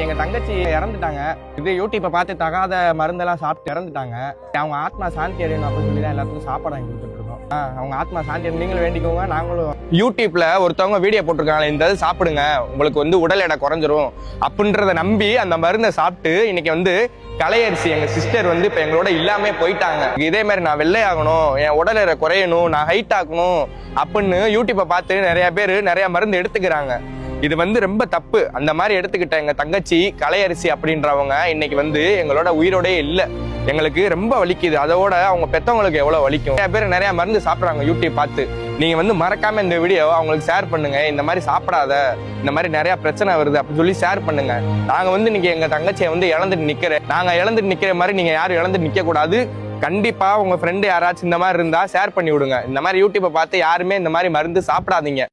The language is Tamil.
எங்க தங்கச்சி இறந்துட்டாங்க. இது யூடியூப்பை பார்த்து தகாத மருந்தெல்லாம் சாப்பிட்டு இறந்துட்டாங்க. அவங்க ஆத்மா சாந்தி அடையணும் அப்படின்னு சொல்லி தான் எல்லாத்துக்கும் சாப்பாடு வாங்கி கொடுத்துட்டு இருக்கோம். அவங்க ஆத்மா சாந்தி நீங்களும் வேண்டிக்கோங்க. நாங்களும் யூடியூப்ல ஒருத்தவங்க வீடியோ போட்டிருக்காங்க, இந்த இது சாப்பிடுங்க உங்களுக்கு வந்து உடல் எடை குறைஞ்சிரும் அப்படின்றத நம்பி அந்த மருந்தை சாப்பிட்டு இன்னைக்கு வந்து கலையரசி எங்க சிஸ்டர் வந்து இப்ப எங்களோட இல்லாம போயிட்டாங்க. இதே மாதிரி நான் வெள்ளையாகணும், என் உடல் எடை குறையணும், நான் ஹைட் ஆகணும் அப்படின்னு யூடியூப்பை பார்த்து நிறைய பேர் நிறைய மருந்து எடுத்துக்கிறாங்க. இது வந்து ரொம்ப தப்பு. அந்த மாதிரி எடுத்துக்கிட்ட எங்க தங்கச்சி கலையரசி அப்படின்றவங்க இன்னைக்கு வந்து எங்களோட உயிரோடே இல்லை. எங்களுக்கு ரொம்ப வலிக்குது. அதோட அவங்க பெத்தவங்களுக்கு எவ்வளவு வலிக்கும். நிறைய பேர் நிறைய மருந்து சாப்பிட்றாங்க யூடியூப் பார்த்து. நீங்க வந்து மறக்காம இந்த வீடியோ அவங்களுக்கு ஷேர் பண்ணுங்க. இந்த மாதிரி சாப்பிடாத, இந்த மாதிரி நிறைய பிரச்சனை வருது அப்படின்னு சொல்லி ஷேர் பண்ணுங்க. நாங்க வந்து இன்னைக்கு எங்க தங்கச்சியை வந்து இழந்துட்டு நிக்கிறேன். நாங்க இழந்துட்டு நிக்கிற மாதிரி நீங்க யாரும் இழந்துட்டு நிக்க கூடாது. கண்டிப்பா உங்க ஃப்ரெண்டு யாராச்சும் இந்த மாதிரி இருந்தா ஷேர் பண்ணி விடுங்க. இந்த மாதிரி யூடியூப்பை பார்த்து யாருமே இந்த மாதிரி மருந்து சாப்பிடாதீங்க.